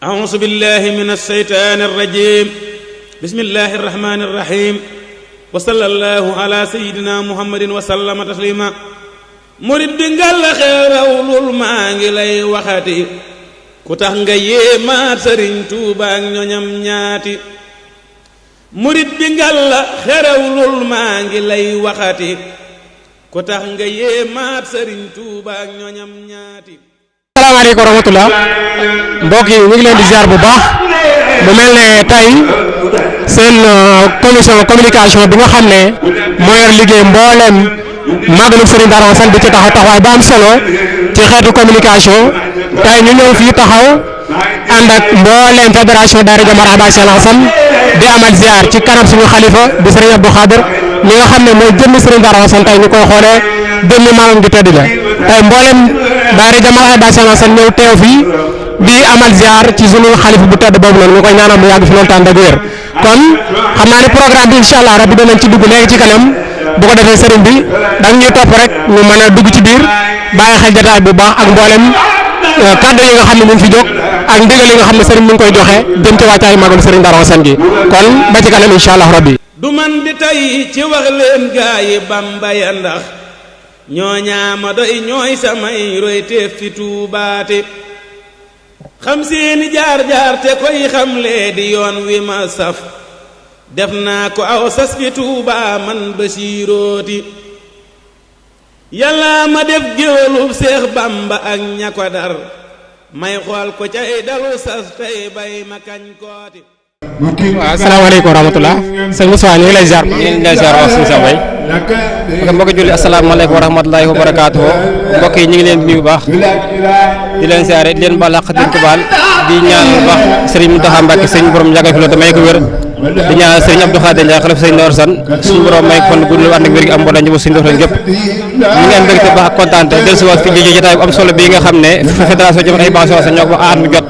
أعوذ بالله من الشيطان الرجيم بسم الله الرحمن الرحيم وصلى الله على سيدنا محمد وسلم تسليما murid bi ngal xerawlul maa ngi lay waxati ku tax nga yéemaat Sëriñ Tuuba ak ñoñam ñaati murid bi ngal xerawlul maa ngi lay waxati ku tax nga yéemaat Sëriñ Tuuba ak ñoñam ñaati. asalaamaaleykum wa rahmatulah mbokk yi ñu ngi leen di ziar bu baax mu mel ne tey seen commission communication bi nga xam ne moo yor liggéey mboolem màggalu Serigne Darou Assane di ci taxaw taxawaay ba am solo ci xeetu communication tey ñu ñëw fii taxaw ànd ak mboolem fédération Daara Jamara Baye Cheikh Assane di amal ziar ci kanam suñu xalifa di Serigne Abdou Khader mi nga xam ne mooy jëmmi Serigne Darou Assane tey ñu koy xoolee jëmmi maamam gi tedd la tey mboolem Daara Jamara Baye Cheikh Assane ñëw teew fii di amal ziar ci suñu xalifa bu tedd boobu noonu ñu koy ñaanal mu yàgg fi loolu tànn ak wér kon xam naa ne programme bi incha allah rabbi danañ ci dugg léegi ci kanam. bu ko defee sëriñ bi da ñuy topp rek ñu mën a dugg ci biir bàyyi xel jotaay bu baax ak mboolem kàddu yi nga xam ne mu ngi fi jóg ak ndigal yi nga xam ne sëriñ mi ngi koy joxe jëm ci wàccaay magal Serigne Darou Assane gi kon ba ci kanam incha allah rabbi. du man di tey ci wax leen gaa yi Bamba ya ndax ñoo ñaama doy ñooy samay roy teef fi tuubaate xam seeni jaar-jaar te koy xamlee di yoon wi ma saf. def naa ko aw sas fi Tuuba man Basiirooti yàlla ma def géwélub Seex Bamba ak ña ko dar may xool ko cay dalu sas tey bay ma kañ kooti. waaw asalaamaaleykum wa rahmatulah sëñ Moussa ñu ngi lay ziar. ñu ngi lay ziar wax suñu sa bay mbokk julli asalaamaaleykum wa rahmatulahi wa barakaatu mbokk yi ñu ngi leen di nuyu bu baax di leen siyaare di leen baal àq di ko baal di ñaan bu baax Serigne Mountakha Mbacké sëñ borom yàggal fi loolu te may ko wér di ñaan Serigne Abdou Khader Ndiaye xalifa Serigne Darou Assane suñu borom may ko fan gudd ànd ak wér gi am mbooloo njaboot suñu doxalin gépp ñu ngi am mbégte baax ak kontaan te dellusiwaat fi jotaay bu am solo bii nga xam ne fédération Jamara ay Baye Cheikh ñoo ko at mu jot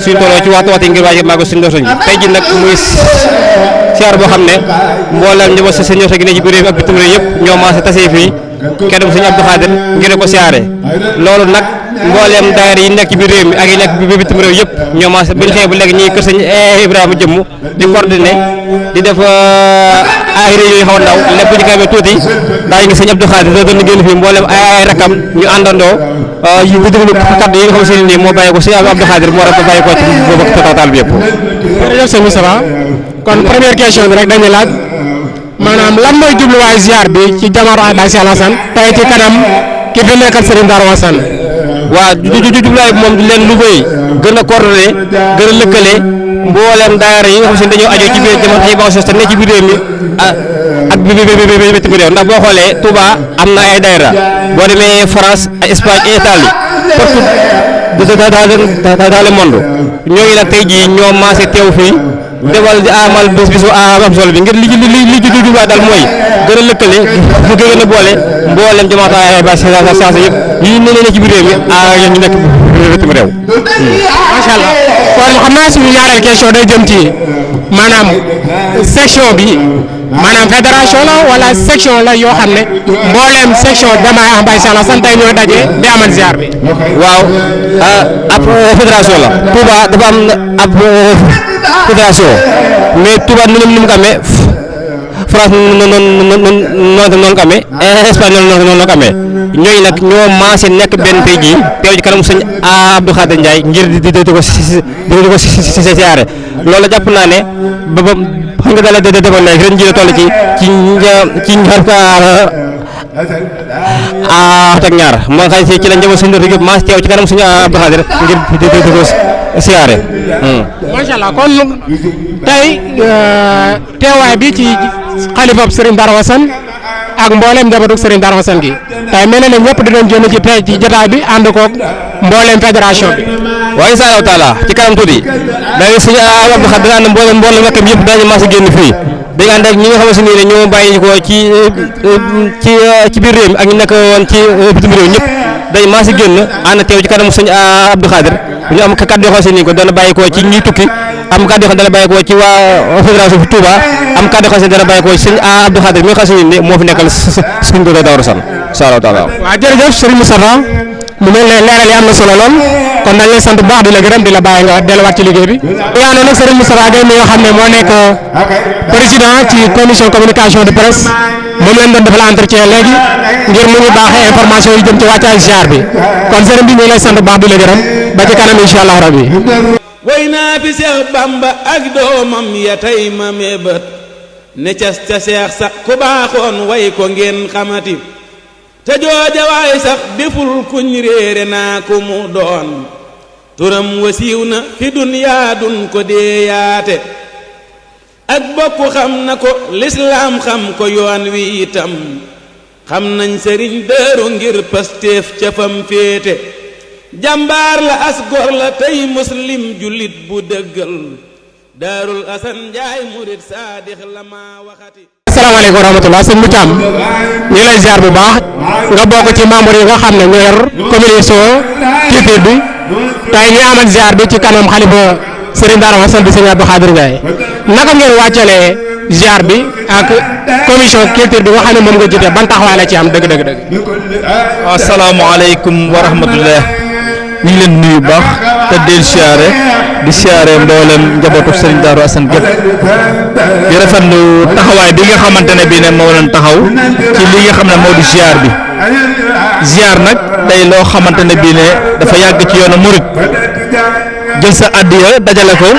suñu tolloo ci waxtu ngir waaj maa ko suñu doxalin bi tey ji nag muy siyaar boo xam ne mboolem njaboot sa seen ñoxte gi ne ci biir réew mi ak bitim réew yëpp ñoo maase tasee fii kenn mu Serigne Abdou Khader ngir ko siyaare loolu nag mboolem daayira yi nekk ci biir réew mi ak yi nekk bi bitim réew yëpp ñoo maase bi ñu xëyee bu léegi ñii kër sëñ Ibrahima jëmm di coordonné di def ay réunion yu xaw a ndaw lépp ñu koy tuuti daa ngi sëñ Abdou Khader doon génn fii mboolem ay rakam ñu àndandoo di déglu kaddu yi nga xam ne nii moo bàyyi ko sëñ Abdou Khader moo war a bàyyi ko ci boobu total bi yëpp. jërëjëf sëñ Moustapha kon première question bi rek dañuy laaj maanaam lan mooy jubluwaayu ziar bi ci Jamara Baye Cheikh Assane tey ci kanam ki fi nekkal Serigne Darou Assane. waaw jubluwaay bi moom di leen liggéey gën a coordonné gën a lëkkale mboolem daayira yi nga xam ne dañoo ajoo ci biir Jamara ay Baye Cheikh te ne ci biir réew mi ak bitim réew ndax boo xoolee Touba am na ay daayira boo demee France ay Espagne ay Italie partout dans le monde ñooñu nag tey jii ñoo maase teew fii defal di amal bisu am solo bi ngir li jubluwaay daal mooy gën a lëkkale gën a boole mboolem Jamara ay Baye Cheikh yëpp yi ne ci biir réew mi ak ñu nekk bitim réew. macha allah kon xam naa suñu ñaareel question day jëm ci maanaam section bi maanaam fédération la wala section la yoo xam ne mboolem section Jamara Baye Cheikh Assane tey ñooy daje di amal ziar bi. waaw ab fédération la Touba dafa am ab fédération mais Touba ni mu ko amee France noonu ko amee Espagne noonu ko amee ñooñu nag ñoo maase nekk benn tey jii teew ci kanam sëñ Abdou Khader Ndiaye ngir di ko siyaare loolu jàpp naa ne ba xam nga daal di defoon léegi ren jii la toll ci ñaar ak ñaar moo xam ci la njaboot sëñ Darou maase teew ci kanam sëñ Abdou Khader ngir di ko siyaare. macha allah kon tey teewaay bi ci xalifab Serigne Darou Assane ak mboolem njabootu Serigne Darou Assane gi tey mel na ne ñëpp dinañ génn ci tey ci jotaay bi ànd koog mboolem fédération bi. waaye incha allahu taala ci kanam tuuti dañuy sëñ Abdou Khader dina ànd mboolem rakkam yëpp daañu mas a génn fii dañu ànd ak ñi nga xamante ne ñoo bàyyi ko ci biir réew mi ak ñu nekk woon ci bitim réew ñëpp dañu mas a génn ànd teew ci kanam sëñ Abdou Khader ñu am kàddu yoo xam ne ko dana bàyyi ko ci ñi tukki am kàddu yoo xam ne dana bàyyi ko ci waa fédération fi Touba am kàddu yoo xam ne dana bàyyi ko ci sëñ Abdou Khader mi nga xam ne moo fi nekkal suñu Darou Assane incha allahu taala. waaw jërëjëf Serigne Moustapha mu mel ne leeral yi am na solo lool kon dañ lay sant bu baax di la gërëm di la bàyyi nga delluwaat ci liggéey bi. yaa ngi nag Serigne Moustapha Gueye mi nga xam ne moo nekk président ci commission communication de presse moom lañ doon defal entretien léegi ngir mu ngi baaxee information yi jëm ci wàccaay ziar bi kon Serigne bi ñu ngi lay sant bu baax di la gërëm ba ci kanam incha allah rabbi. way naa fi Seex Bamba ak doomam ya tey ma mébét ne ca seex sax ku baaxoon way ko ngeen xamati te jooja waay sax deful kuñ réere naa ku mu doon turam wasiiw na fi dunyaa dun ko deeyaate ak bokk xam na ko lislaam xam ko yoon wi itam xam nañ sëriñ Daaru ngir pastéef ca fam féete jàmbaar la as gor la tey muslim jullit bu dëggal Daarul Asan Njaay murid saadix la ma waxati. asalaamaaleykum wa rahmatulah sëñ Moussa Thiam ñu lay ziar bu baax nga bokk ci membre yi nga xam ne ñoo yor communication culture bi tey ñu amal ziar bi ci kanam xalifa Serigne Darou Assane bi Serigne Abdou Khadir Ndiaye naka ngeen wàccalee ziar bi ak commission culture bi nga xam ne moom nga jiite ban taxawaay la ci am dëgg. asalaamaaleykum wa rahmatulah ñu ngi leen di nuyu bu baax te di siyaare mboolem njabootu Serigne Darou Assane gépp di rafetlu taxawaay bi nga xamante ne bii ne moo leen taxaw ci li nga xam ne moo di ziar bi ziar nag day loo xamante ne bii ne dafa yàgg ci yoonu murit jël sa addiya dajale ko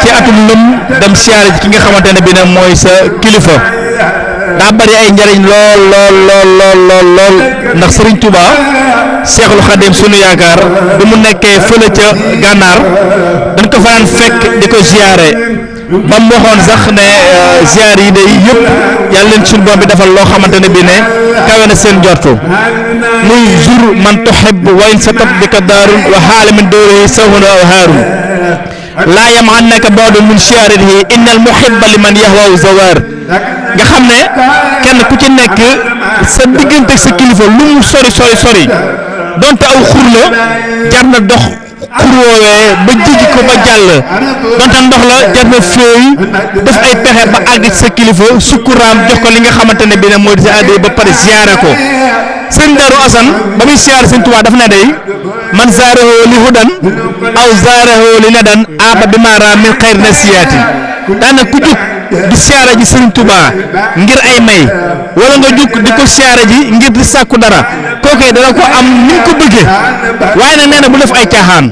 ci atum lëm dem siyaare ji ki nga xamante ne bii ne mooy sa kilifa daa bari ay njariñ lool ndax Serigne Touba Cheikhul Khadim sunu yaakaar bi mu nekkee fële ca gànnaar dañ ko fanaan fekk di ko ziare ba mu waxoon sax ne ziar yi day yëpp yàlla leen suñu borom bi defal loo xamante ne bii ne kawe na seen jortu muy zur man tuhib wayn sa tat di ko daarun wa xaala min dóore sawhun aw haarun laa yam annaka ba'du min shi'arihi innal muhibba liman yahwa zawar nga xam ne kenn ku ci nekk sa diggante sa kilifa lu mu sori donte aw xur la jar na dox xur woowee ba jigi ko ba jàll donte ndox la jar na féey def ay pexe ba àgg ci sa kilifa sukkuraam jox ko li nga xamante ne bii ne mooy di sa àddi ba pare ziyaare ko sëñ Darou Assane ba muy siyaare sëñ Tuubaa daf ne day man zaarahu li hudan aw zaarahu li nadan aba bi maara min xayri na siyaati daana ku jug di siyaare ji sëñ Tuubaa ngir ay may wala nga jug di ko siyaare ji ngir di sàkku dara kooku dana ko am ni ko bëggee waaye nag nee na bu def ay caaxaan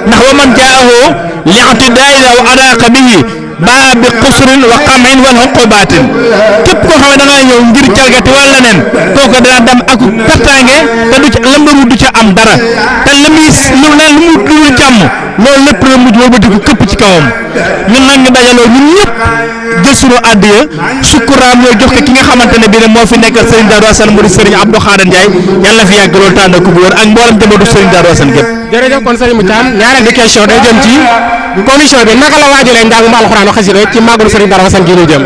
ndax wa man jaahu li'ati daa'ira wa adaqa bihi baa bi xusrin wa qamin wal uqubatin képp koo xam ne da ngaa ñëw ngir jalgati wala leneen kooku dana dem ak pertange te du ca lambaru du ca am dara te li muy lu jàmm loolu lépp la mujj wala ba di ko këpp ci kawam ñun nag ñu dajaloo ñun ñëpp jël sunu àddiya sukkuraam ñoo jox ko ki nga xamante ne bii ne moo fi nekkal Serigne Darou Assane mu di Serigne Abdou Khadir Ndiaye yàlla fi yàgg loolu tànn ko bu wër ak mboolem jabootu Serigne Darou Assane gépp. jërëjëf kon Serigne Moussa ñaareel bi question day jëm ci commission bi naka la waajalee njàngum alxuraan ak xasida ci màggalu Serigne Darou Assane gi ñu jëm.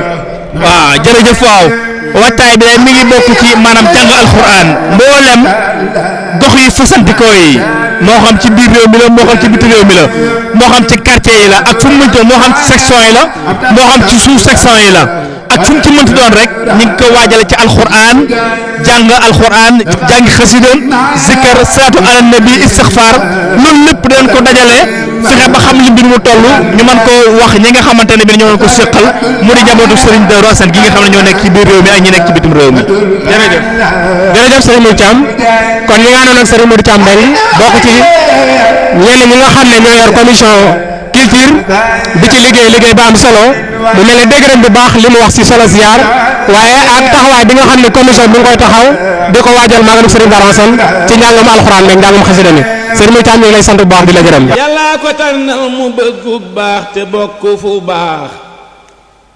waaw jërëjëf waaw wattaay bi mi ngi bokk ci maanaam jàng alxuraan mboolem gox yi fasantikoo yi moo xam ci biir réew mi la moo xam ci biti réew mi la moo xam ci quartier yi la ak fu mu mënti moo xam ci section yi la moo xam ci sous section yi la ak fu mu ci mënti doon rek ñu ngi ko waajale ci alxuraan jàng xasida zikkar salaatu ala nabi istixfaar loolu lépp dañ ko dajale fexe ba xam li mbir mu toll ñu mën koo wax ñi nga xamante ne bi ñoo leen ko séqal mu di jabootu Serigne Darou Assane gi nga xam ne ñoo nekk ci biir réew mi ak ñi nekk ci bitim réew mi. jërëjëf Serigne Modou Thiam kon ñi nga àndoon ak Serigne Modou Thiam day bokk ci ñenn ñi nga xam ne ñoo yor commission culture di ci liggéey ba am solo mu mel ne dégg nañ bu baax li mu wax ci solo ziar waaye ak taxawaay bi nga xam ne commission bi nga koy taxaw di ko waajal magalu Serigne Darou Assane ci njàngam alxuraan meeg njàngam xasida mi Serigne Modou Thiam ñu ngi lay sant bu baax di la gërëm. yàllaa ko tànnal mu bëggu baax te bokk fu baax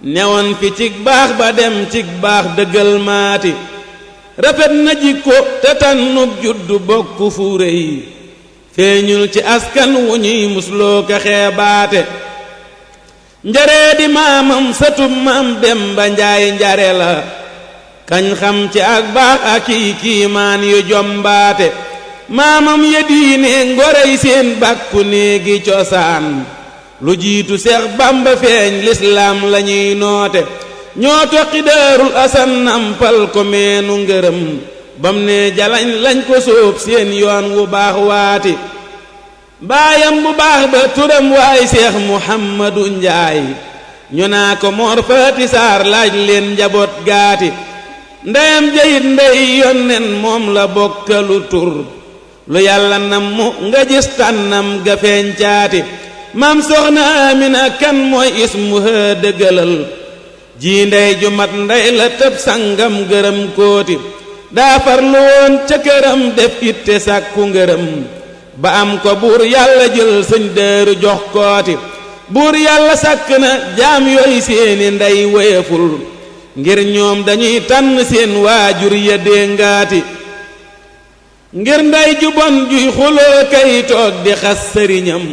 newoon fi cig baax ba dem cig baax dëggal maati rafet na jikko te tànnub juddu bokk fu rëy feeñul ci askan wu ñuy musloo ka xeebaate njaree di maamam satub maam dem ba njaay njare la kañ xam ci ak baax ak kiimaan yu jombaate maamam ya diine ngorey seen bàkku néegi cosaan lu jiitu Seex Bamba feeñ lislaam lañuy noote ñoo toqi Daarul Asan nampal ko meenu ngërëm bam ne jalañ lañ ko sóob seen yoon wu baax waati baayam bu baax ba turam waay Seex Muhammadu Njaay ñu naa ko Mor Faati Saar laaj leen njaboot gaati ndeyam jayit ndey yonnen moom la bokkalu tur lu yàlla nam mu nga gis tànnam ga feeñ caati maam soxna Amina kan mooy ismuha dëggalal ji ndey ju mat ndey la tëb sangam gërëm kooti daa farlu woon ca këram def itte sàkku ngërëm ba am ko buur yàlla jël sëñ Daaru jox kooti buur yàlla sàkk na jaam yooyu seeni ndey woyeful ngir ñoom dañuy tànn seen waajur ya déngaati ngir ndey ju bon juy xuloo kay toog di xas sëriñam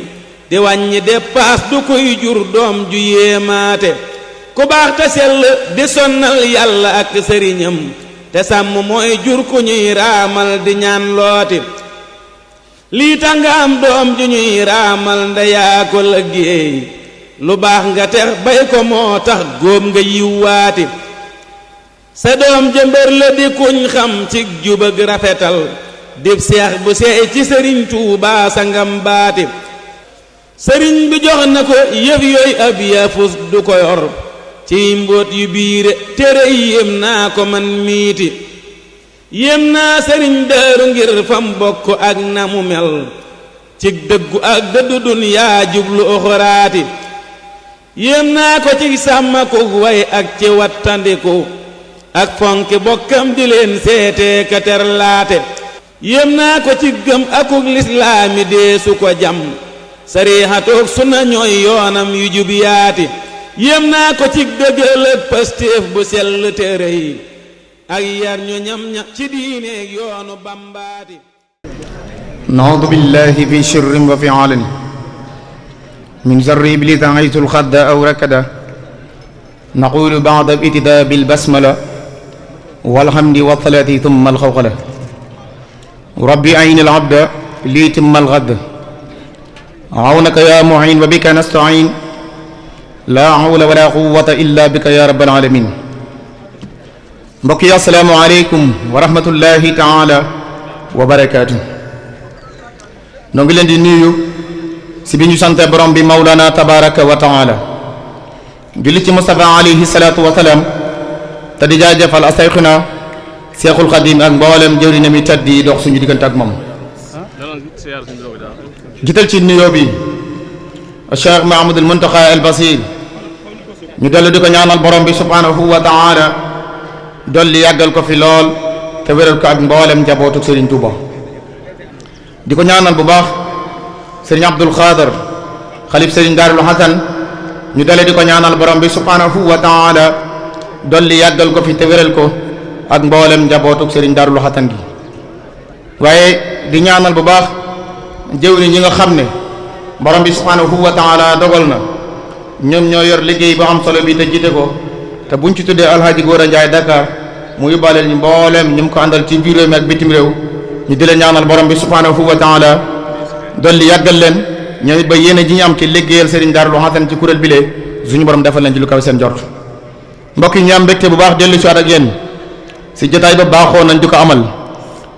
di wàññi dépaas du koy jur doom ju yéemaate ku baax te sell di sonnal yàlla ak sëriñam te sàmm mooy jur ku ñuy raamal di ñaan looti lii tax nga am doom ju ñuy raamal ndeyaa ko liggéey lu baax nga tex bay ko moo tax góob nga yiwwaati sa doom jëmbër la di kuñ xam ci jubag rafetal dib seex bu seey ci sëriñ Tuubaa sangam baati sëriñ bi jox na ko yëf yooyu ab yafus du ko yor ci mbóot yu biire tere yéem naa ko man miiti yéem naa sëriñ Daaru ngir fam bokk ak na mu mel ci dëggu ak dëddu dunyaa jublu oxoraati yéem naa ko ci sàmmaku way ak ci wattandiku ak fonki bokkam di leen seetee ka terlaate yéem naa ko ci gëm akuk lislaami dee su ko jam sariixatoog sunna ñooy yoonam yu jub yaati yéem naa ko ci dëggal ak pastéef bu sell téere yi ak yar ñu ñam ña ci diineeg yoonu bambaati naudu billahi fi sirrin wa fi alani min zarri iblis aytu lxadda aw rakada naqulu ba'da ibtida bilbasmala walhamdi wasalaati thumma alxawqala rabbi ayni alabda lii timma algadd awnaka ya muin wa bika nastain laa hawla wala quwwata illa bika ya rabbal alamin mbokk yi assalaamu aleykum wa rahmatullahi taala wa barakaatu noo ngi leen di nuyu si bi ñu sante borom bi mawlana tabaraka wa taala julli ci Mustafa alayhi salaatu wa salaam te di jaajëfal asayxuna Seexul Xadim ak mboolem jëwriñam yi tedd yi dox suñu diggante ak moom jiital ci nuyoo bi Cheikh Mahamadul Muntaxa al Basir ñu dellu di ko ñaanal borom bi subhanahu wa taala dolli yàggal ko fi lool te wéral ko ak mboolem njabootu Serigne Touba di ko ñaanal bu baax Serigne Abdul Xaadar xalif Serigne Daarul Hasan ñu dellu di ko ñaanal borom bi subhanahu wa taala dolli yàggal ko fi te wéral ko ak mboolem njabootu Serigne Daarul Hasan gi waaye di ñaanal bu baax jëwriñ ñi nga xam ne borom bi subhanahu wa taala dogal na ñoom ñoo yor liggéey bu am solo bi te jiite ko te buñ ci tuddee Alhaji Gora Ndiaye Dakar mu yóbbaaleel ñu mbooleem ñu ko àndal ci biir réew mi ak bitim réew ñu di leen ñaanal borom bi subhanahu wa taala dolli yàggal leen ñoom it ba yéene ji ñu am ci liggéeyal Serigne Darou Hassane ci kuréel bile suñu borom defal leen ci lu kaw seen jort mbokk yi ñu am mbégte bu baax dellu si waat ak yéen si jotaay ba baaxoo nañ di ko amal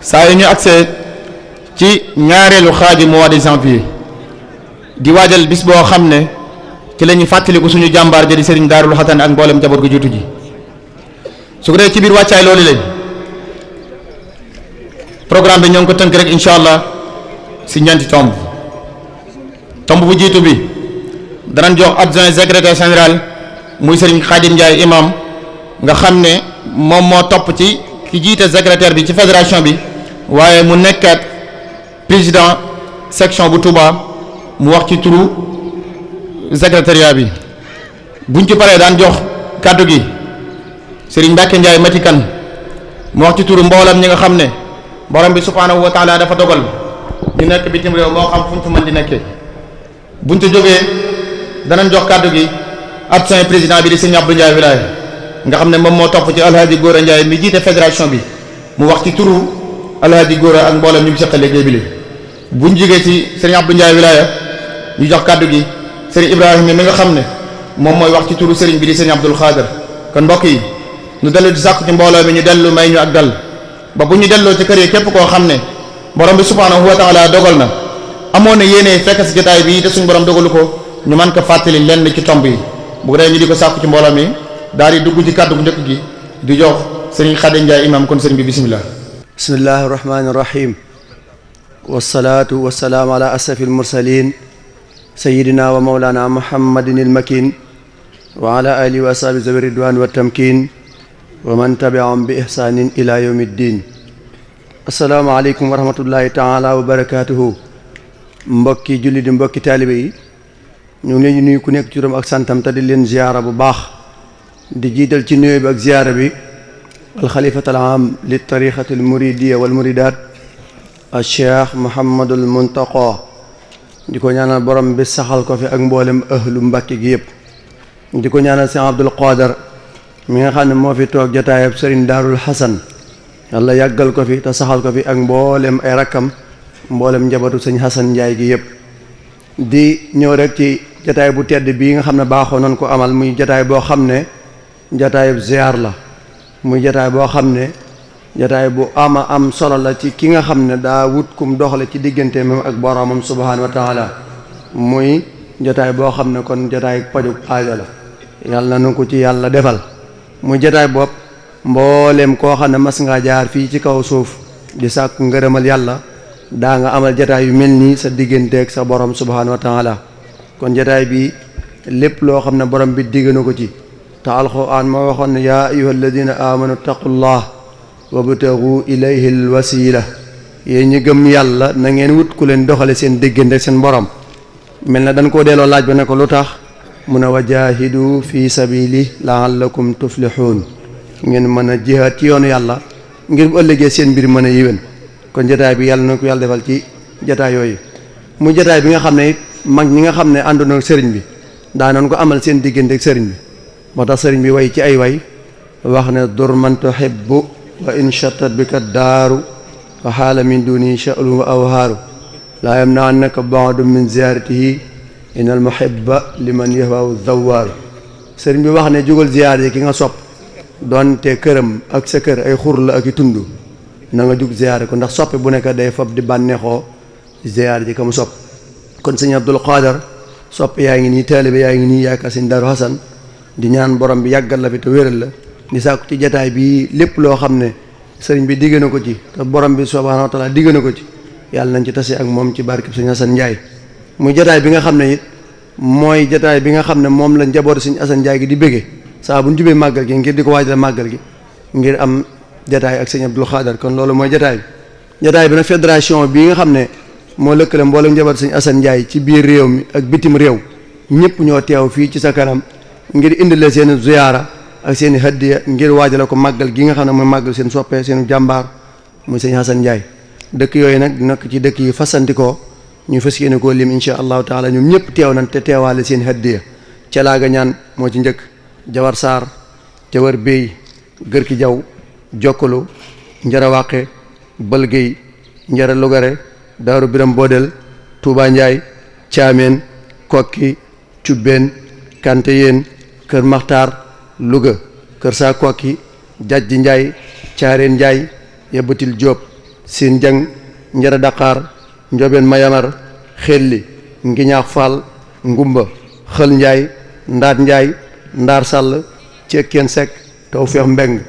saa yu ñu agsee ci ñaareelu xaaju mois de janvier di waajal bis boo xam ne ci la ñuy fàttaliku suñu jàmbaar ja di Serigne Darou Hassane ak mboolem jaboot gu jiitu ji su ko dee ci biir wàccaay loolu lañ programme bi ñoo ngi ko tënk rek incha allah si ñeenti tomb bu jiitu bi danañ jox adjoint secrétaire général muy Serigne Khadim Ndiaye imam nga xam ne moom moo topp ci ki jiite secrétaire bi ci fédération bi waaye mu nekkaat président section bu Touba mu wax ci turu secrétariat bi buñ ci paree daan jox kàddu gi Serigne Mbacke Ndiaye Matikan mu wax ci turu mboolam ñi nga xam ne borom bi subhanahu wa taala dafa dogal ñu nekk bitim réew moo xam fu ñu fi mën di nekkee buñ ci jógee danañ jox kàddu gi adjoint président bi di Serigne Abdou Ndiaye Wilaya nga xam ne moom moo topp ci Alhaji Gora Ndiaye mi jiite fédération bi mu wax ci turu Alhaji Gora ak mboolem ñu ngi seqal liggéey bi li buñ jógee ci Serigne Abdou Ndiaye Wilaya ñu jox kàddu gi Serigne Ibrahima mi nga xam ne moom mooy wax ci turu Serigne bi di Serigne Abdul Xaadar kon mbokk yi ñu dellu di sàkku ci mbooloo mi ñu dellu may ñu ak dal ba bu ñu delloo ci kër yi képp koo xam ne borom bi subhanahu wa taala dogal na amoon na yéene fekk si jotaay bi te suñu borom dogalu ko ñu mën ko fàttali lenn ci tomb yi bu ko defee ñu di ko sàkku ci mbooloo mi daal di dugg ci kàddu bu njëkk gi di jox sëriñ Xaadim Njaay imam kon sëriñ bi bismillah. bismillahi rahmani rahim wasalaatu wasalaamu ala asrafi almursalin sayidina wa mawlana muhammadin ilmakin wa ala alihi wa ashabi zawi ridwan wa tamkin wa man tabiahum bi ihsanin ila yawmi ddin. assalaamu aleykum wa rahmatullahi taala wa barakatuhu. mbokki julli di mbokki taalibe yi ñu ngi leen di nuyu ku nekk ci turam ak santam te di leen ziyaara bu baax di jiital ci nuyoo bi ak ziyaara bi alxalifatul aam li tariqatil muridiya wal muridaat al cheikh Muhammadul Muntaqa di ko ñaanal borom bi saxal ko fi ak mboolem ahlu Mbàkke gi yëpp. di ko ñaanal sëñ Abdul Qaadar mi nga xam ne moo fi toog jotaayab sëriñ Daarul Xasan yàlla yàggal ko fi te saxal ko fi ak mboolem ay rakkam mboolem njabootu sëñ Xasan Njaay gi yëpp. di ñëw rek ci jotaay bu tedd bii nga xam ne baaxoo nañ ko amal muy jotaay boo xam ne jotaayub ziyaar la. muy jataay boo xam ne jataay bu ama am solo la ci ki nga xam ne daa wut kum doxale ci diggante moom ak boroomam subhaanahu wa taala muy jataay boo xam ne kon jataay pajug aajo la yàlla na ko ci yàlla defal. muy jataay bopp mbooleem koo xam ne mas ngaa jaar fii ci kaw suuf di sàkku ngërëmal yàlla daa nga amal jataay yu mel nii sa digganteeg sa borom subhaanahu wa taala. kon jataay bi lépp loo xam ne borom bi digg na ko ci te alxuraan moo waxoon ne yaa ayyuha alladina amanu taqullah wabtagu ilayhi alwasila yéen ñi gëm yàlla na ngeen wut ku leen doxale seen diggante ak seen borom. mel na dañ koo delloo laaj ba ne ko lu tax mu ne wajahidu fi sabili laallakum tuflihun ngeen mën a jihaad ci yoonu yàlla ngir bu ëllëgee seen mbir mën a yéwén. kon jataay bi yàlla na ko yàlla defal ci jataay yooyu. mu jataay bi nga xam ne it mag ñi nga xam ne àndoon ak sëriñ bi daanoon ko amal seen diggante ak sëriñ bi moo tax sëriñ bi way ci ay way wax ne dur man tuhibbu wa in shattat bika daaru wa xaala min duni sha'lu wa awhaaru laa yamna'annaka ba'du min ziyaaratihi innal muhibba liman yahwahu zawwaaru. sëriñ bi wax ne jógal ziyaar yi ki nga sopp doonte këram ak sa kër ay xur la ak i tund na nga jug ziyaare ko ndax soppe bu nekk day fab di bànneexoo ziyaar ji ka mu sopp. kon sëñ Abdul Qaadar soppe yaa ngi nii taalibe yaa ngi nii yaakaar sëñ Daaru Xasan di ñaan borom bi yàggal la fi te wéral la di sàkku ci jataay bi lépp loo xam ne sëriñ bi digg na ko ci te borom bi subhaanahu wa taala digg na ko ci yàlla nañ ci tase ak moom ci barkeb sëñ Asan Njaay. muy jataay bi nga xam ne it mooy jataay bi nga xam ne moom la njabootu sëñ Asan Njaay gi di bëggee saa bu ñu jubee màggal gi ngir di ko waajal màggal gi ngir am jataay ak sëñ Abdul Xaadar. kon loolu mooy jataay bi. jataay bi nag fédération bi nga xam ne moo lëkkale mboolem njabootu sëñ Asan Njaay ci biir réew mi ak bitim réew ñëpp ñoo teew fii ci sa kanam ngir indile seen ziyaara ak seen i hadiya ngir waajale ko màggal gi nga xam ne mooy màggal seen soppee seen jàmbaar muy sëñ Asan Njaay. dëkk yooyu nag nekk ci dëkk yi fasantikoo ñu fas yéene koo lim insha allahu taala ñoom ñëpp teew nañ te teewaale seen hadiya. ca laaga ñaan moo ci njëkk Jawar Saar Jawar Bey Gërki Jaw Jokkalu Njara Wàqe Bëlgéy Njara Lugare Daaru Biram Boodel Tuubaa Njaay Caameen Kokki Cubbeen Kante Yeen Kër Maxtaar Louga Kër Saa Kokki Jajji Njaay Caareen Njaay Yabatil Jóob Siin Jang Njara Daqaar Njobeen Mayamar Xelli Ngiñaax Faal Ngumba Xël Njaay Ndaat Njaay Ndaar Sàll Cekkeen Sekk Tawfeex Mbeng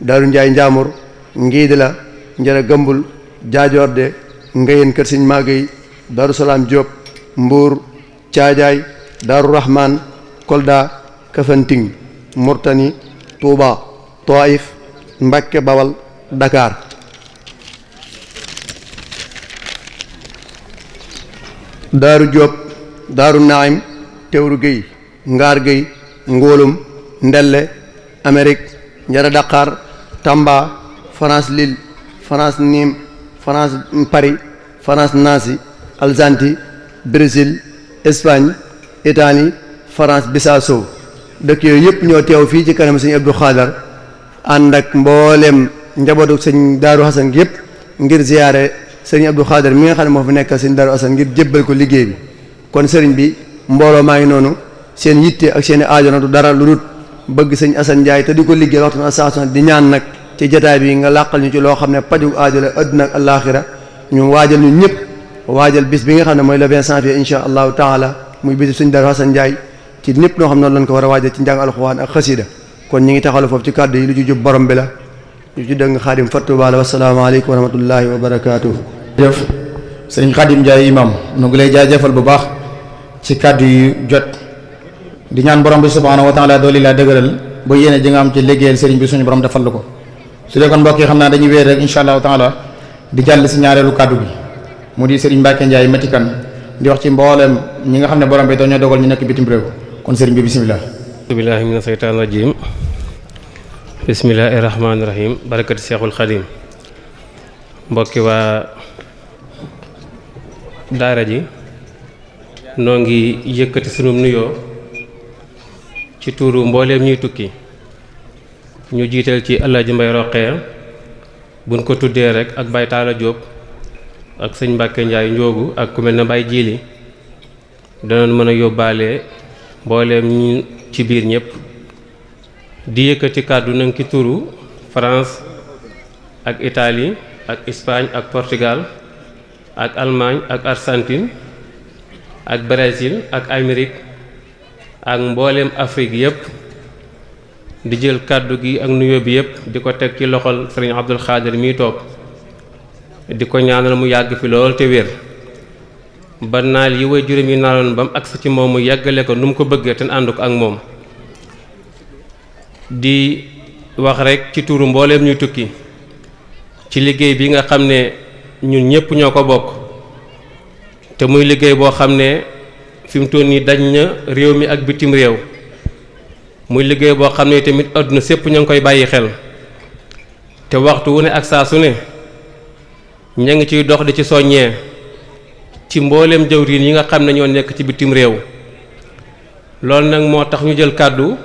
Daaru Njaay Njaamur Ngiidi la Njara Gëmbul Jaajoorde Ngayeen Kër Siñ Maagay Daaru Salaam Jóob Mbuur Caajaay Daaru Rahmaan Kolda Kafanting Murtani Tuuba Taif Mbàkke Bawal Dakar. Daaru Jóob Daaru Naim Tewru Géy Ngaar Géy Ngóolum Ndelle Amérique Njara Dakar Tamba France Lille France Nîmes France Paris France Nancy Alzanti Brésil Espagne Italie France Bissau dëkk yooyu yëpp ñoo teew fii ci kanam sëñ Abdou Khadar ànd ak mboolem njabootu sëñ Daaru Xasan yëpp ngir ziyaare sëñ Abdou Khadar mi nga xam ne moo fi nekkal sëñ Daaru Xasan ngir jébbal ko liggéey bi. kon sëriñ bi mbooloo maa ngi noonu seen yitte ak seen i aajo na du dara lu dul bëgg sëñ Asan Njaay te di ko liggéey waxtu na saa di ñaan nag ci jataay bi nga làqal ñu ci loo xam ne paju aajo la adduna ak alaaxira ñu waajal ñu ñëpp waajal bis bi nga xam ne mooy le 20 janvier insha allahu taala muy bisu Sëriñ Darou Assane Ndiaye ci ñëpp noo xam noonu lañ ko war a waajal ci njàng alxuraan ak xasida kon ñu ngi taxawal foofu ci kàddu yi lu ci jub borom bi la lu ci dëng xaadim fattu baala wasalaamaaleykum wa rahmatullahi wa barakaatu. jëf sëriñ Xaadim Ndiaye imam nu ngi lay jaajëfal bu baax ci kàddu yu jot di ñaan borom bi subhaanahu wa taala dooli laa dëgëral ba yéene ji nga am ci liggéeyal sëriñ bi suñu borom defal ko su dee kon mbokk yi xam naa dañuy wéer rek insha allahu taala di jàll si ñaareelu kàddu bi mu di sëriñ Mbacke Ndiaye Matikan di wax ci mboolem ñi nga xam ne borom bi dañoo dogal ñu nekk bitim réew kon sëriñ bi bisimilah. billahi mina seytaani rajim bismillahi rahmaani rahim barakati seexul xadim mbokki waa daara ji noo ngi yëkkati sunu nuyoo ci tuuru mbooleem ñuy tukki ñu jiital ci Alaaji Mbay Roqee buñ ko tuddee rek ak Baay Taala Jóob ak sëñ Mbàkke Njaay Njoogu ak ku mel ne Baay Jiili danoon mën a yóbbaale mbooleem ñu ci biir ñëpp di yëkkati kàddu nag ci turu France ak Italie ak Espagne ak Portugal ak Allemagne ak Argentine ak Brésil ak Amérique ak mbooleem Afrique yëpp di jël kàddu gi ak nuyoo bi yëpp di ko teg ci loxol sëriñ Abdul Xaadir mi toog di ko ñaanal mu yàgg fi lool te wér ba naal yi way juróom yi naaloon ba mu agsi ci moom mu yàggale ko nu mu ko bëggee te ànd ko ak moom di wax rek ci tuuru mbooleem ñuy tukki ci liggéey bi nga xam ne ñun ñëpp ñoo ko bokk te muy liggéey boo xam ne fi mu toll nii dañ na réew mi ak bitim réew muy liggéey boo xam ne tamit àdduna sépp ña ngi koy bàyyi xel te waxtu wu ne ak saa su ne ña ngi ciy dox di ci soññee ci mbooleem jawriin yi nga xam ne ñoo nekk ci bitim réew loolu nag moo tax ñu jël kàddu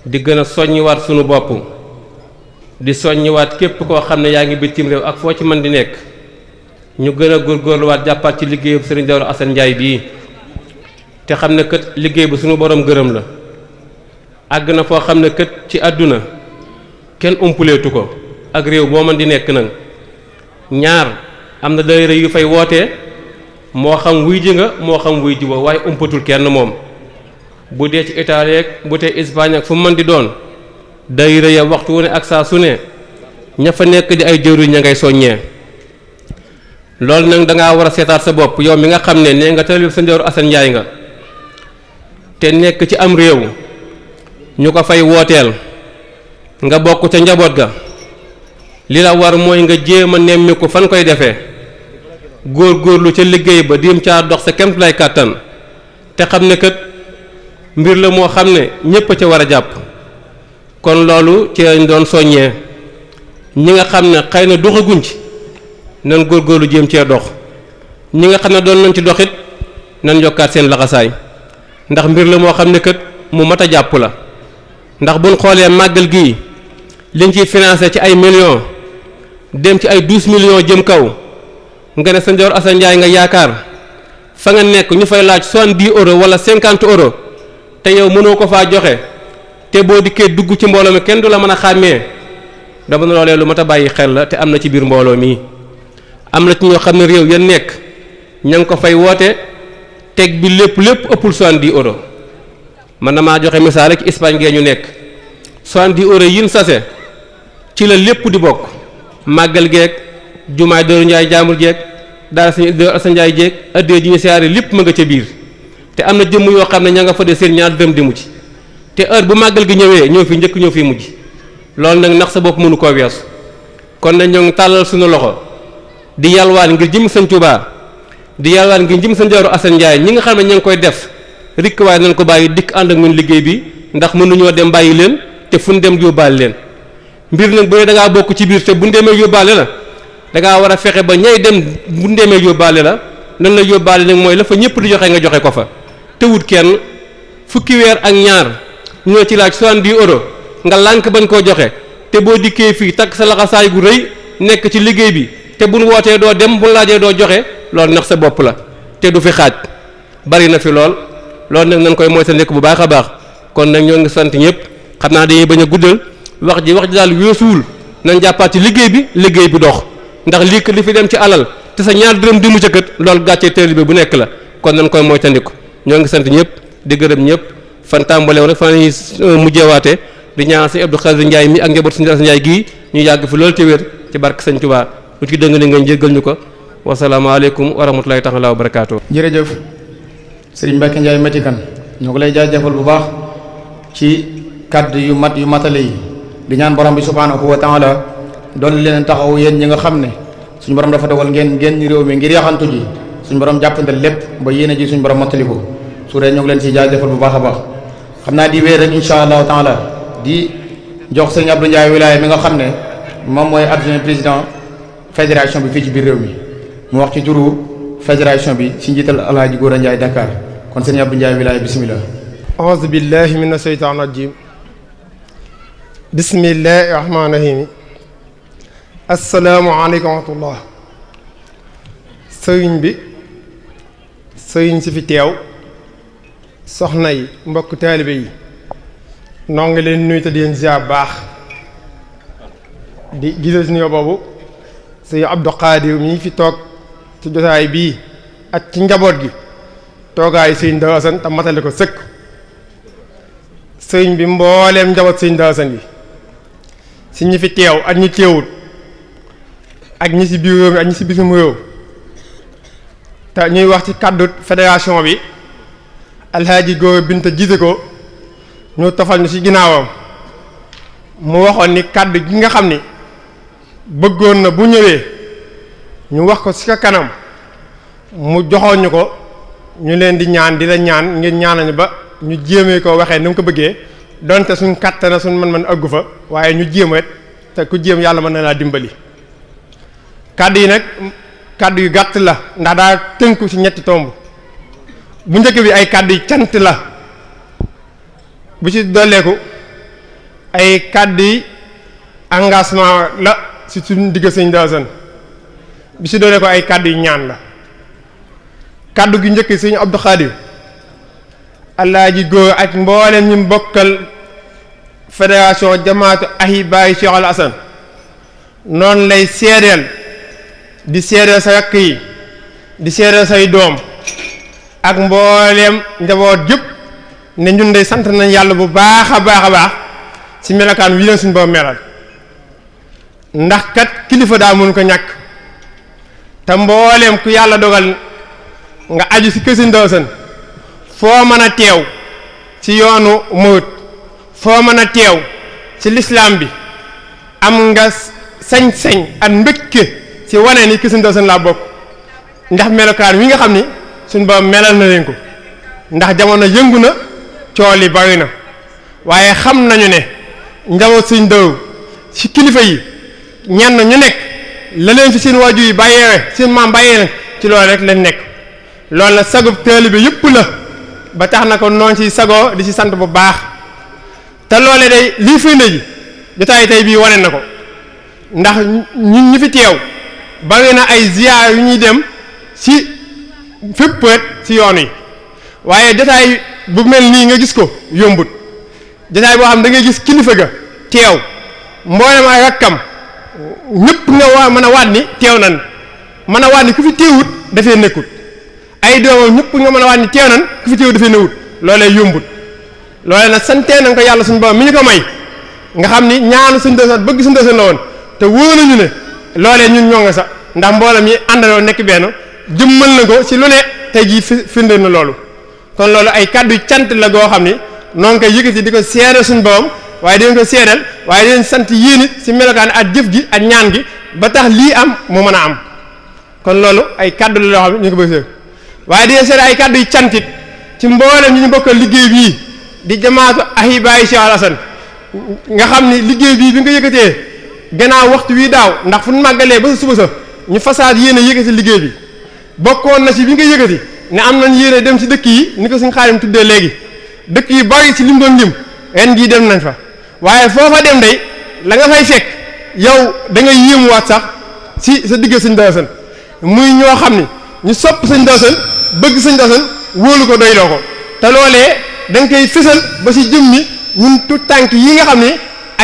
di gën a soññiwaat sunu bopp di soññiwaat képp koo xam ne yaa ngi bitim réew ak foo ci mën di nekk ñu gën a góorgóorluwaat jàppaat ci liggéeyu Sëriñ Darou Assane Ndiaye bii te xam ne kët liggéey bu sunu borom gërëm la àgg na foo xam ne kët ci àdduna kenn umpuleetu ko ak réew boo mën di nekk nag ñaar am na daayira yu fay wootee moo xam wuy ji nga moo xam wuy ji wa waaye umpatul kenn moom bu dee ci Italie ak bu dee Espagne ak fu mën di doon daayira ya waxtu wu ne ak saa su ne ña fa nekk di ay jëwriñ ña ngay soññee loolu nag dangaa war a seetaat sa bopp yow mi nga xam ne nee nga taalibe Sëriñ Darou Assane Ndiaye nga te nekk ci am réew ñu ko fay wooteel nga bokk ca njaboot ga li la war mooy nga jéem a nemmiku fan koy defee góor-góorlu ca liggéey ba diim caa dox sa kemt lay kàttan te xam ne kat mbir la moo xam ne ñépp a ca war a jàpp kon loolu ci lañ doon soññee ñi nga xam ne xëy na doxaguñ ci nan góor-góorlu jéem cee dox ñi nga xam ne doon nañ ci doxit nan yokkaat seen laxasaay ndax mbir la moo xam ne kat mu mat a jàpp la ndax buñ xoolee màggal gii liñ ciy financé ci ay millions dem ci ay 12 millions jëm kaw nga ne Sëriñ Darou Assane Ndiaye nga yaakaar fa nga nekk ñu fay laaj 70 euros wala 50 euros te yow mënoo ko faa joxe te boo dikkee dugg ci mbooloo mi kenn du la mën a xàmmee dama ne loolee lu mat a bàyyi xel la te am na ci biir mbooloo mi am na ci ñoo xam ne réew ya nekk ña ngi ko fay woote teg bi lépp ëppul 70 euros man na maa joxe misaal rek ci Espagne gee ñu nekk 70 euros yin sase ci la lépp di bokk màggal geeg jumaay Darou Ndiaye jaamul jeeg daal Sëriñ Darou Assane Ndiaye jeeg addee ji ñu siyaare lépp ma nga ca biir te am na jëmm yoo xam ne ña nga fa de seen ñaar dërëm di mujj te heure bu màggal gi ñëwee ñoo fi njëkk ñoo fi mujj loolu nag nax sa bopp mënu koo weesu kon nag ñoo ngi tàllal suñu loxo di yalwaan ngir jëm Sëriñ Tuubaa di yalwaan ngir jëm Sëriñ Darou Assane Ndiaye ñi nga xam ne ña ngi koy def rikk waaye nañ ko bàyyi dikk ànd ak ñun liggéey bi ndax mënuñoo dem bàyyi leen te fu ñu dem yóbbaale leen mbir nag bu dee da ngaa bokk ci biir te bu ñu demee yóbbaale la da ngaa war a fexe ba ñay dem bu ñu demee yóbbaale la nan la yóbbaale nag mooy la fa ñëpp di joxe nga joxe ko fa te wut kenn fukki weer ak ñaar ñoo ci laaj 70 euros nga lànk bañ koo joxe te boo dikkee fii takk sa laxasaay gu rëy nekk ci liggéey bi te buñ wootee doo dem buñ laajee doo joxe loolu nax sa bopp la te du fi xaaj bari na fi lool loolu nag nañ koy mooy sa nekk bu baax a baax kon nag ñoo ngi sant ñëpp xam naa dañuy bañ a guddal wax ji daal weesuwul nañ jàppaat ci liggéey bi dox ndax li fi dem ci alal te sa ñaar dërëm di mu ca kët loolu gàccee taalibe bu nekk la kon nañ koy moytandiku ñoo ngi sant ñëpp di gërëm ñëpp fan tàmbalew rek fan lañuy mujjeewaate di ñaan sëñ Abdou Khadir Ndiaye mi ak njaboot sëñ Darou Ndiaye gii ñu yàgg fi loolu te wér ci barke sëñ Touba lu ci dëng ni nga jéggal ñu ko wasalaamaaleykum wa rahmatulahi taala wa barakaatu. jërëjëf Serigne Mbacke Ndiaye Matikan ñoo ngi lay jaajëfal bu baax ci kaddu yu matale yi di ñaan borom bi subhanahu wa taala doon leen taxaw yéen ñi nga xam ne suñu borom dafa dogal ngeen réew mi ngir yaxantu ji suñu borom jàppandal lépp ba yéene ji suñu borom mottali ko su dee ñoo ngi leen ci jaajëfal bu baax a baax xam naa di wéer rek insha allahu taala di jox Serigne Abdou Ndiaye wilaya mi nga xam ne moom mooy adjoint président fédération bi fii ci biir réew mi mu wax ci turu fédération bi ci njiital Alhaji Gora Ndiaye Dakar kon Serigne Abdou Ndiaye wilaya bismillah. auzu billahi mina shaytaani rajim bismillahi rahmaani rahim assalaamu aleykum wa rahmatullah. sëriñ bi sëriñ si fi teew soxna yi mbokk taalibe yi noo ngi leen nuyu te di leen ziar baax di gisal nuyoo boobu sëriñ Abdou Khadir mi fi toog ci jotaay bii ak ci njaboot gi toogaayu sëriñ Darou Assane te matale ko sëkk sëriñ bi mbooleem njaboot sëriñ Darou Assane bi si ñi fi teew ak ñi teewut ak ñi si biir réew mi ak ñi si bitim réew te ñuy wax ci kàddu fédération bi Alhaji Gora Binta jiite ko ñu tofal ñu ci ginnaawam mu waxoon ni kàddu gi nga xam ni bëggoon na bu ñëwee ñu wax ko ci kanam mu joxoon ñu ko ñu leen di ñaan di la ñaan ngeen ñaanañu ba ñu jéemee ko waxee ni mu ko bëggee donte suñ kàttana suñ mën ëggu fa waaye ñu jéem rek te ku jéem yàlla mën na laa dimbali. kàddu yi nag kàddu yu gàtt la ndax daa tënku ci ñetti tomb bu njëkk bi ay kàddu yu cant la bu ci dolleeku ay kàddu yi engagement la ci suñu digg Sëñ Darou Assane bi ci dolleeku ay kàddu yu ñaan la. kàddu gi njëkk Sëñ Abdou Khadir Alaaji Gora ak mbooleem ñu bokkal fédération jamaatu ahibaayu Cheikh Al Assane noonu lay seedeel di seedeel sa rakk yi di seedeel say doom ak mbooleem njaboot yëpp ne ñun de sant nañ yàlla bu baax a baax ci melokaan wi leen suñu borom melal ndax kat kilifa daa mun ko ñàkk te mbooleem ku yàlla dogal nga aju ci kër Sëñ Darou Assane foo mën a teew ci yoonu murit foo mën a teew ci lislaam bi am nga sañ-sañ ak mbëkke ci wane ni kër Sëñ Darou Assane laa bokk ndax melokaan wi nga xam ni suñu ba melal na leen ko ndax jamono yëngu na cool yi bari na waaye xam nañu ne njaboot Sëñ Darou ci kilifa yi ñenn ñu nekk la leen fi seen waajur yi bàyyee seen maam bàyyee nag ci loolu rek lañ nekk loolu la sagub taalibe yëpp la ba tax na ko noonu ci sagoo di ci sant bu baax te loole day lii firnde ji jotaay tey bii wane na ko ndax ñun ñu fi teew bari na ay ziyaar yu ñuy dem ci fépp ci yoon yi waaye jotaay bu mel nii nga gis ko yombut jotaay boo xam da ngay gis kilifa ga teew mboolem ay rakkam ñëpp nga mën a waat ni teew nan mën a waat ni ku fi teewut dafee nekkut ay doomam ñëpp nga mën a waat ni teew nan ku fi teewut dafee newut loolee yombut loolee nag santee nañ ko yàlla suñu borom mi ñu ko may nga xam ni ñaanu Sëñ Darou Assane bëgg Sëñ Darou Assane la woon te wóor nañu ne loolee ñun ñoo nga sax ndax mboolem yi àndaloo nekk benn jëmmal na ko ci lu ne tey jii firnde na loolu kon loolu ay kàddu cant la goo xam ni noo ngi koy yëkkati di ko seedeel suñu borom waaye dinañ ko seedeel waaye dinañ sant yéen it ci melokaan ak jëf gi ak ñaan gi ba tax lii am mu mën a am kon loolu ay kàddu la loo xam ne ñu ko bëgg waaye dinañ seedeel ay kàddu yu cantit ci mboolem ñu bokkal liggéey bii di jamaatu ahibaayu Cheikh Al Assane nga xam ni liggéey bii bi nga ko yëkkatee gannaaw waxtu wii daaw ndax fu ñu màggalee ba sa suba sa ñu fasaad yéene yëkkati liggéey bi bokkoon na ci bi nga yëkkati ne am nañ yéene dem ci dëkk yi ni ko suñ Xaadim tuddee léegi dëkk yi bari ci lim doon lim ren jii dem nañ fa waaye foofa dem day la nga fay fekk yow da ngay yéemuwaat sax ci sa digg Sëñ Darou Assane muy ñoo xam ni ñu sopp Sëñ Darou Assane bëgg Sëñ Darou Assane wóolu ko doyloo ko te loolee da nga koy fësal ba ci jëm mi ñun tout tànk yi nga xam ni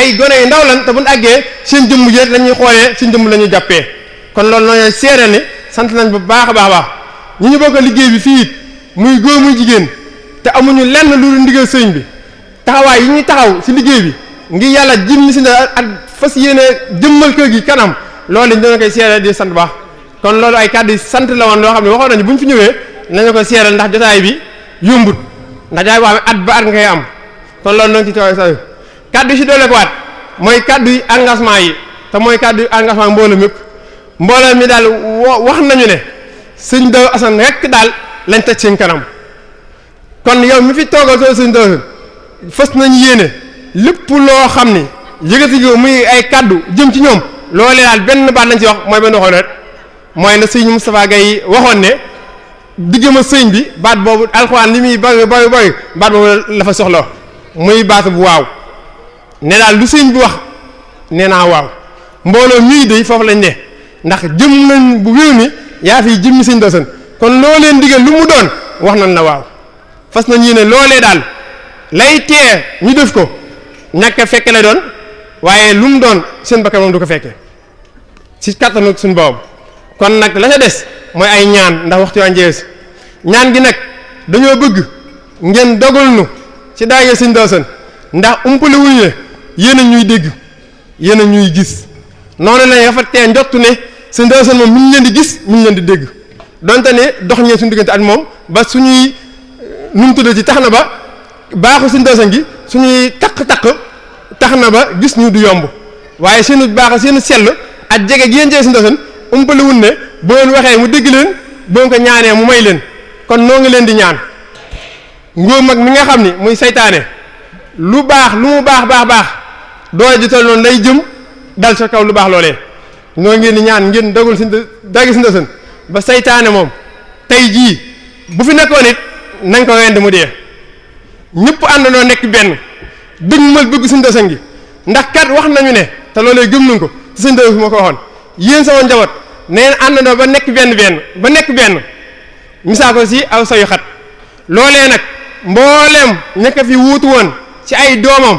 ay gone yu ndaw lan te buñ àggee seen jëmm yéet la ñuy xoolee seen jëmm la ñuy jàppee kon loolu noonu seere ni sant nañ bu baax a baax a baax ñi ñu bokk liggéey bi fii it muy góor muy jigéen te amuñu lenn lu ndigal sëñ bi taxawaay yi ñuy taxaw ci liggéey bi ngir yàlla jim ni si ne ak fas yéene jëmmal kër gi kanam loolu dina koy seere di sant baax kon loolu ay kàddu sant la woon loo xam ne waxoon nañu bu ñu fi ñëwee nañu ko seeral ndax jotaay bi yombut ndax jotaay boo xam ne at ba at nga koy am kon loolu noonu ci tooy sa kàddu yi si doole ko waat mooy kàddu yi engagement yi te mooy kàddu yi engagement mbooloo mépp mbooloo mi daal wax nañu ne sëñ Darou Assane rek daal lañ teg seen kanam kon yow mi fi toogal soo sëñ Darou fas nañu yéene lépp loo xam ni yëkkati gi muy ay kàddu jëm ci ñoom loolee daal benn baat lañ ci wax mooy benn waxoon rek mooy na sëñ Moustapha Gaye waxoon ne diggam a sëñ bi baat boobu alxuraan li muy bari bari bari baat boobu la fa soxla muy baat bu waaw ne daal lu sëñ bi wax nee naa waaw mbooloo mii de foofu lañ ne ndax jëm nañ bu wéew ni yaa fi jëm sëñ Darou Assane kon loo leen digal lu mu doon wax nañ la waaw fas nañ yéene loolee daal lay tee ñu def ko ñàkk a fekke la doon waaye lu mu doon seen bakkan moom du ko fekke ci kattanu suñu boobu kon nag la ca des mooy ay ñaan ndax waxtu waa njees ñaan gi nag dañoo bëgg ngeen dogal nu ci daayee sëñ Darou Assane ndax umpale wuñu ne yéen a ñuy dégg yéen a ñuy gis noonu lañ rafetee njottu ne sëñ Darou Assane moom mi ngi leen di gis mi ngi leen di dégg donte ne dox ñeen suñu diggante ak moom ba suñuy nu mu tuddee ci tax na ba baaxu sëñ Darou Assane gi suñuy taq-taq tax na ba gis ñu du yomb waaye seenu baax seenu sell ak jege gi yéen jege sëñ Darou Assane umpale wuñ ne boo leen waxee mu dégg leen boo ko ñaanee mu may leen kon noo ngi leen di ñaan ngóor mag mi nga xam ni muy saytaane lu baax lu mu baax doole ji toll noonu lay jëm dal sa kaw lu baax loolee noo ngeen di ñaan ngeen dagul si dagg si Ndasane ba saytaane moom tey jii bu fi nekkoon it nañ ko wend mu dee ñëpp àndandoo nekk benn dëgg mal bëgg si Ndasane gi ndax kat wax nañu ne te loolee gëm nañ ko te sëñ Ndasane fu ma ko waxoon yéen sama njaboot neen àndandoo ba nekk benn misaa ko si aw sayu xat loolee nag mbooleem ñekk fi wuutu woon ci ay doomam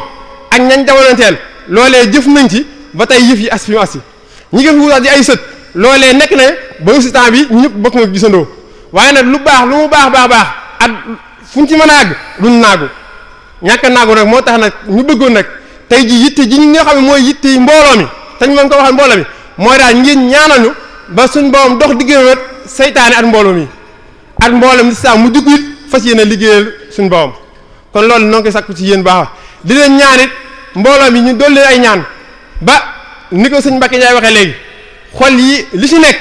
ak ñañ jamonanteel loolee jëf nañ ci ba tey yëf yi as fi mu as yi ñi nga fi wuutaat di ay sët loolee nekk na ba aussi temps bi ñëpp bokk nga gisandoo waaye nag lu baax lu mu baax at fu ñu ci mën a àgg duñ naagu ñàkk naagu nag moo tax nag ñu bëggoon nag tey ji yitte ji nga xam ne mooy yitte mbooloo mi te ñu mën ko waxal mbooloo mi mooy daal ngeen ñaanal ñu ba suñ borom dox diggante seytaane at mbooloo mi at mbooloo mi saa mu dugg it fas yéene liggéeyal suñ borom kon loolu noo ngi koy sakku ci yéen baax di leen ñaanit mbooloo mi ñu dolli ay ñaan ba ni ko sëñ Mbacke Ndiaye waxee léegi xol yi li ci nekk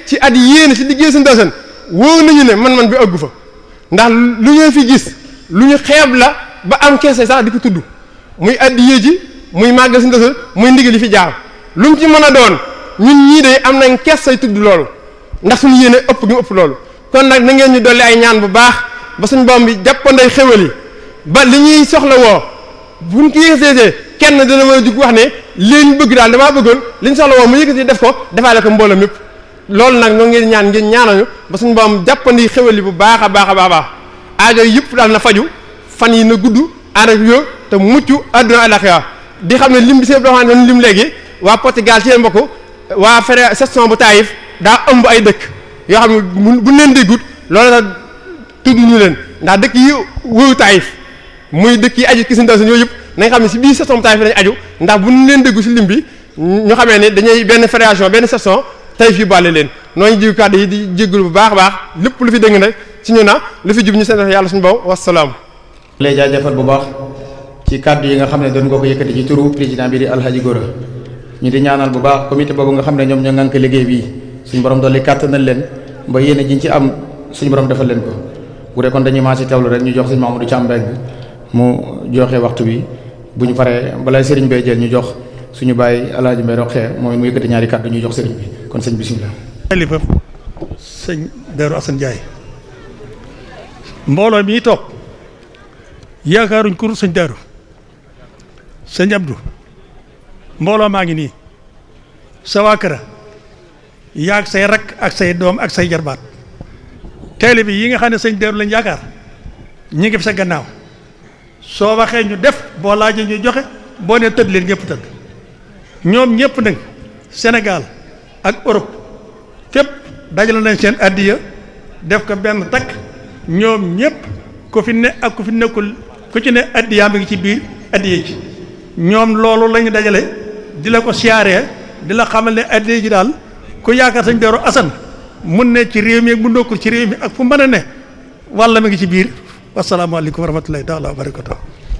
ci at yéene ci liggéey sëñ Ndasane wóor nañu ne man bi ëggu fa ndax lu ngeen fi gis lu ñu xeeb la ba am keese sax di ko tudd muy addiye ji muy màggal sëñ Ndasane muy ndigal li fi jaar lu mu ci mën a doon ñun ñii de am nañ kees say tudd loolu ndax suñu yéene ëpp gi mu ëpp loolu kon nag na ngeen ñu dolli ay ñaan bu baax ba suñ borom bi jàppanday xéwal yi ba li ñuy soxla woo buñ ko yëkkatee kenn dana mën a jug wax ne leen bëgg daal damaa bëggoon li ñu soxla woo mu yëkkati def ko defaale ko mbooloo mépp loolu nag noo ngeen ñaan ngeen ñaanañu ba suñ borom jàppandi xéwal yi bu baax a baax aajo yëpp daal na faju fan yi na gudd ànd ak yo te mucc àdduna àllaxira di xam ne lim bi seen doxaan doon lim léegi waa Portugal ci leen mbokk waa fere section bu Taïf daa ëmb ay dëkk yoo xam ne bu leen déggut loolu la tudd ñu leen ndax dëkk yi wëru Taïf muy dëkk yi aju ci sëñ Ndasane yooyu yëpp na nga xam ne si biir section bu Taïf lañu aju ndax bu ñu leen déggu si lim bi ñu xamee ne dañuy benn fédération benn section Taïf yu bàlle leen nooñu jiw kàddu yi di jéggul bu baax a baax lépp lu fi dégg nag ci ñu na lu fi jub ñu seen yàlla suñu bow wasalaam lay jaajëfal bu baax ci kàddu yi nga xam ne doon nga ko yëkkati ci turu président bi di Alhaji Gora ñu di ñaanal bu baax comité boobu nga xam ne ñoom ñoo ngànk liggéey bii suñu borom dolli kàttanal leen ba yéene jiñ ci am suñu borom defal leen ko bu dee kon dañuy maa ci teewlu rek ñu jox sëñ Mamadou Thiam Mbengue mu joxe waxtu bi bu ñu paree balaa sëriñ bay jël ñu jox suñu bàyyi Alhaji Mbay Roxee mooy mu yëkkati ñaari kàddu ñu jox sëriñ bi kon sëñ bismillah xalifa sëñ Darou Assane Ndiaye mbooloo mi toog yaakaaruñ kur sëñ Darou sëñ Abdou mbooloo maa ngi nii sa waa kër yaag say rakk ak say doom ak say jarbaat teele bi yi nga xam ne sëñ Darou lañ yaakaar ñi ngi fi sa gannaaw soo waxee ñu def boo laajee ñu joxe boo nee tëdd leen ñëpp tëdd ñoom ñëpp nag Sénégal ak Europe fépp dajale nañ seen addiya def ko benn takk ñoom ñëpp ku fi ne ak ku fi nekkul ku ci ne addiyaa mi ngi ci biir addiya ci ñoom loolu lañu dajale di la ko siyaaree di la xamal ne addiya ji daal ku yaakaar Sëñ Darou Assane mun ne ci réew mi ak mu nekkul ci réew mi ak fu mën a ne walla mi ngi ci biir wasalaamaaleykum wa rahmatullahi taala wa barakatuh